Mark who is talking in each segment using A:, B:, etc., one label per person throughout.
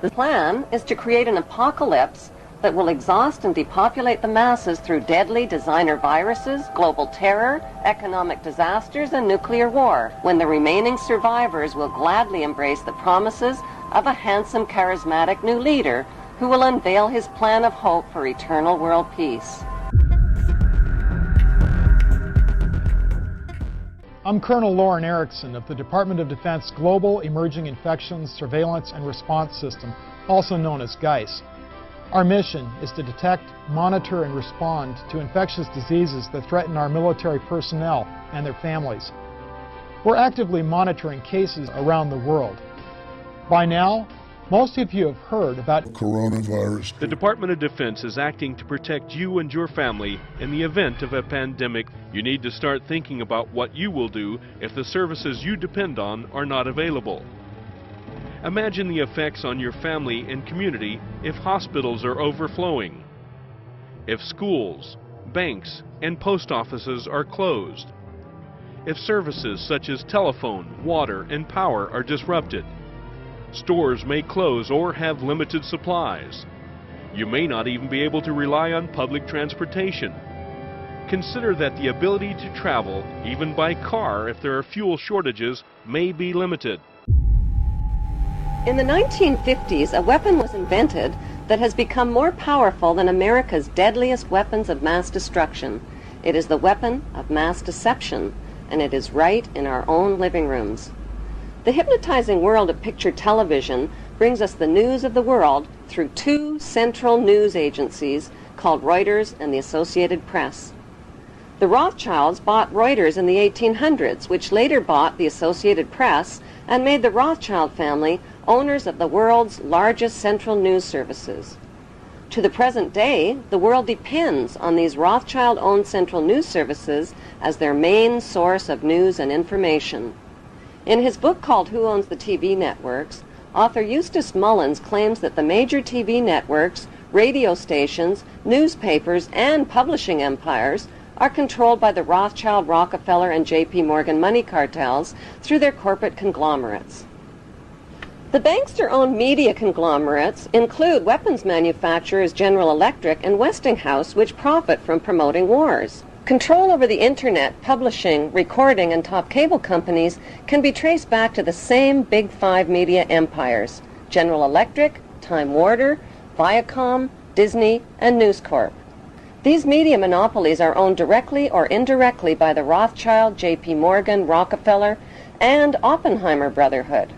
A: The plan is to create an apocalypse that will exhaust and depopulate the masses through deadly designer viruses, global terror, economic disasters, and nuclear war, when the remaining survivors will gladly embrace the promises of a handsome, charismatic new leader who will unveil his plan of hope for eternal world peace.
B: I'm Colonel Lauren Erickson of the Department of Defense Global Emerging Infections Surveillance and Response System, also known as GEIS. Our mission is to detect, monitor, and respond to infectious diseases that threaten our military personnel and their families. We're actively monitoring cases around the world. By now, most of you have heard about
C: coronavirus.
D: The Department of Defense is acting to protect you and your family in the event of a pandemic. You need to start thinking about what you will do if the services you depend on are not available. Imagine the effects on your family and community if hospitals are overflowing, if schools, banks, and post offices are closed, if services such as telephone, water, and power are disrupted. Stores may close or have limited supplies. You may not even be able to rely on public transportation. Consider that the ability to travel, even by car if there are fuel shortages, may be limited.
A: In the 1950s, a weapon was invented that has become more powerful than America's deadliest weapons of mass destruction. It is the weapon of mass deception, and it is right in our own living rooms. The hypnotizing world of picture television brings us the news of the world through two central news agencies called Reuters and the Associated Press. The Rothschilds bought Reuters in the 1800s, which later bought the Associated Press and made the Rothschild family owners of the world's largest central news services. To the present day, the world depends on these Rothschild-owned central news services as their main source of news and information. In his book called Who Owns the TV Networks, author Eustace Mullins claims that the major TV networks, radio stations, newspapers, and publishing empires are controlled by the Rothschild, Rockefeller, and J.P. Morgan money cartels through their corporate conglomerates. The bankster-owned media conglomerates include weapons manufacturers General Electric and Westinghouse, which profit from promoting wars. Control over the internet, publishing, recording, and top cable companies can be traced back to the same Big Five media empires: General Electric, Time Warner, Viacom, Disney, and News Corp. These media monopolies are owned directly or indirectly by the Rothschild, J.P. Morgan, Rockefeller, and Oppenheimer Brotherhood.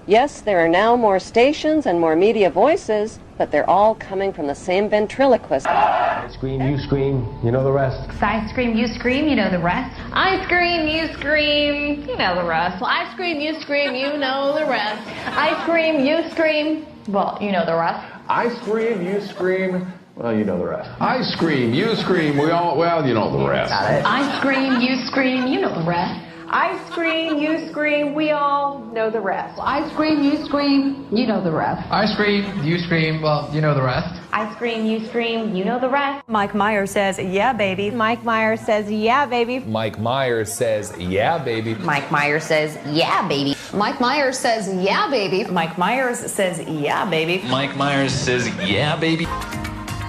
A: Yes, there are now more stations and more media voices, but they're all coming from the same ventriloquist.
E: I scream, you scream, you know the rest.
F: I scream, you scream, you know the rest. I scream, you scream, you know the rest. I scream, you scream, you know the rest. I scream, you scream, well, you know the rest.
E: I scream, you scream, well, you know the rest.
C: I scream, you scream, well, you know the rest.
E: Got it.
F: I scream, you scream, you know the rest.
G: I scream, you scream, we all know the rest.
F: I scream, you scream, you know the rest.
H: I scream, you scream, well, you know the rest.
G: I scream, you scream, you know the rest.
I: Mike Myers says, yeah, baby.
G: Mike Myers says, yeah, baby.
J: Mike Myers says, yeah, baby.
F: Mike Myers says, yeah, baby.
I: Mike Myers says, yeah, baby. Mike Myers says, yeah, baby.
J: Mike Myers says, yeah, baby.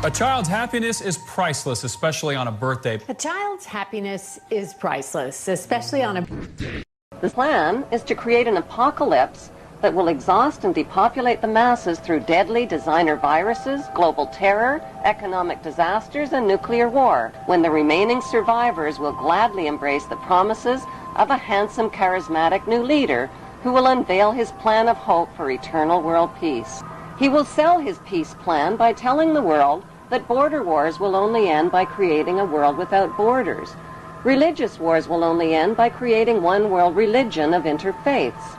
K: A child's happiness is priceless, especially on a birthday.
L: A child's happiness is priceless, especially on a birthday.
A: The plan is to create an apocalypse that will exhaust and depopulate the masses through deadly designer viruses, global terror, economic disasters, and nuclear war, when the remaining survivors will gladly embrace the promises of a handsome, charismatic new leader who will unveil his plan of hope for eternal world peace. He will sell his peace plan by telling the world that border wars will only end by creating a world without borders. Religious wars will only end by creating one world religion of interfaiths.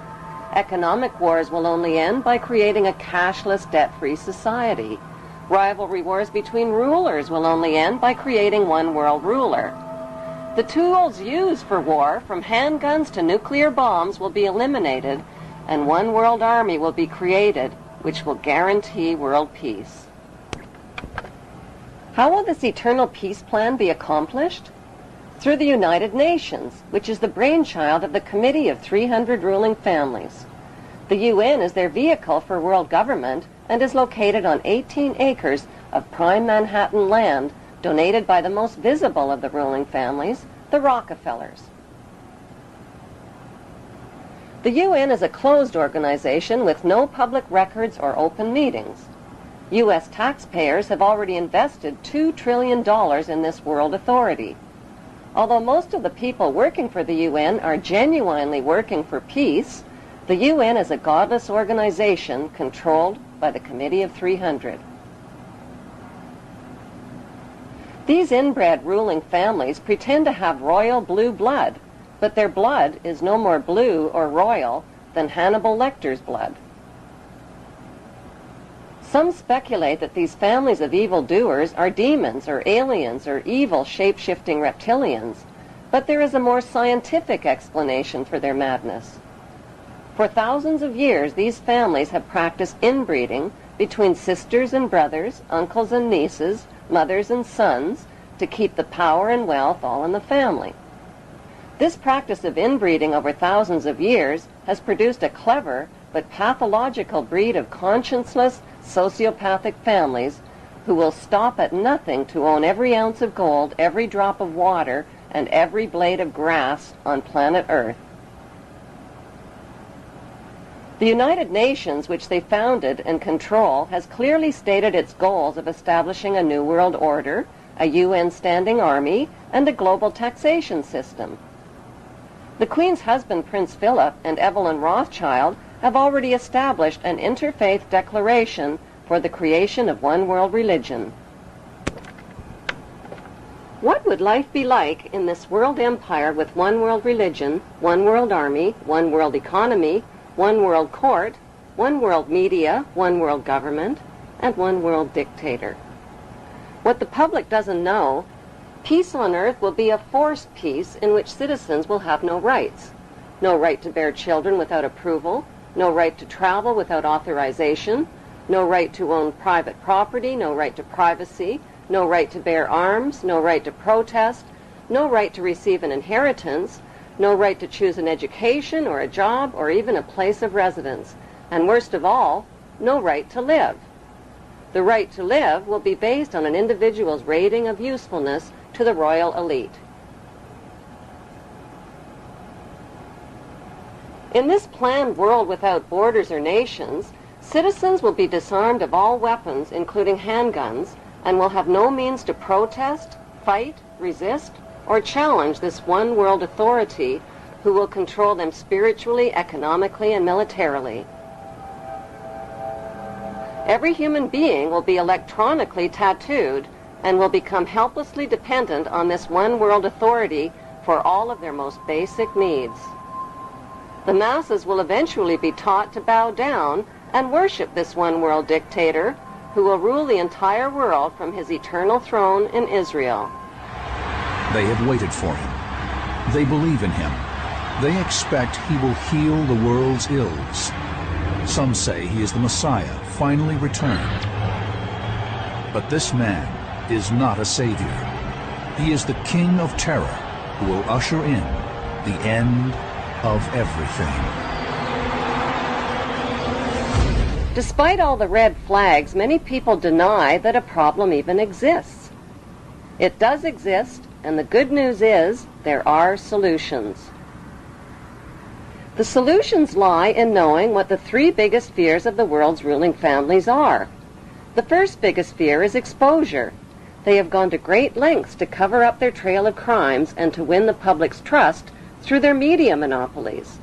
A: Economic wars will only end by creating a cashless, debt-free society. Rivalry wars between rulers will only end by creating one world ruler. The tools used for war, from handguns to nuclear bombs, will be eliminated, and one world army will be created, which will guarantee world peace. How will this eternal peace plan be accomplished? Through the United Nations, which is the brainchild of the Committee of 300 Ruling Families. The UN is their vehicle for world government and is located on 18 acres of prime Manhattan land donated by the most visible of the ruling families, the Rockefellers. The UN is a closed organization with no public records or open meetings. U.S. taxpayers have already invested $2 trillion in this world authority. Although most of the people working for the UN are genuinely working for peace, the UN is a godless organization controlled by the Committee of 300. These inbred ruling families pretend to have royal blue blood, but their blood is no more blue or royal than Hannibal Lecter's blood. Some speculate that these families of evildoers are demons or aliens or evil shape-shifting reptilians, but there is a more scientific explanation for their madness. For thousands of years, these families have practiced inbreeding between sisters and brothers, uncles and nieces, mothers and sons, to keep the power and wealth all in the family. This practice of inbreeding over thousands of years has produced a clever but pathological breed of conscienceless, sociopathic families who will stop at nothing to own every ounce of gold, every drop of water, and every blade of grass on planet Earth. The United Nations, which they founded and control, has clearly stated its goals of establishing a new world order, a UN standing army, and a global taxation system. The Queen's husband, Prince Philip, and Evelyn Rothschild have already established an interfaith declaration for the creation of one world religion. What would life be like in this world empire with one world religion, one world army, one world economy, one world court, one world media, one world government, and one world dictator? What the public doesn't know, peace on earth will be a forced peace in which citizens will have no rights. No right to bear children without approval, no right to travel without authorization, no right to own private property, no right to privacy, no right to bear arms, no right to protest, no right to receive an inheritance, no right to choose an education or a job or even a place of residence, and worst of all, no right to live. The right to live will be based on an individual's rating of usefulness to the royal elite. In this planned world without borders or nations, citizens will be disarmed of all weapons, including handguns, and will have no means to protest, fight, resist, or challenge this one world authority who will control them spiritually, economically, and militarily. Every human being will be electronically tattooed and will become helplessly dependent on this one world authority for all of their most basic needs. The masses will eventually be taught to bow down and worship this one world dictator who will rule the entire world from his eternal throne in Israel.
M: They have waited for him. They believe in him. They expect he will heal the world's ills. Some say he is the Messiah, finally returned. But this man is not a savior. He is the king of terror who will usher in the end of everything.
A: Despite all the red flags, many people deny that a problem even exists. It does exist, and the good news is there are solutions. The solutions lie in knowing what the three biggest fears of the world's ruling families are. The first biggest fear is exposure. They have gone to great lengths to cover up their trail of crimes and to win the public's trust through their media monopolies.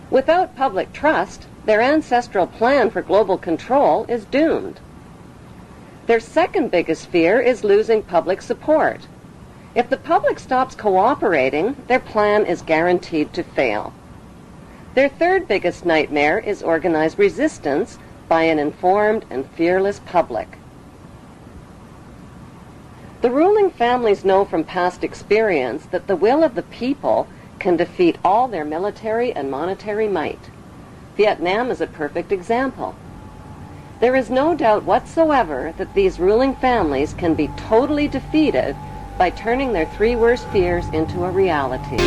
A: Without public trust, their ancestral plan for global control is doomed. Their second biggest fear is losing public support. If the public stops cooperating, their plan is guaranteed to fail. Their third biggest nightmare is organized resistance by an informed and fearless public. The ruling families know from past experience that the will of the people can defeat all their military and monetary might. Vietnam is a perfect example. There is no doubt whatsoever that these ruling families can be totally defeated by turning their three worst fears into a reality.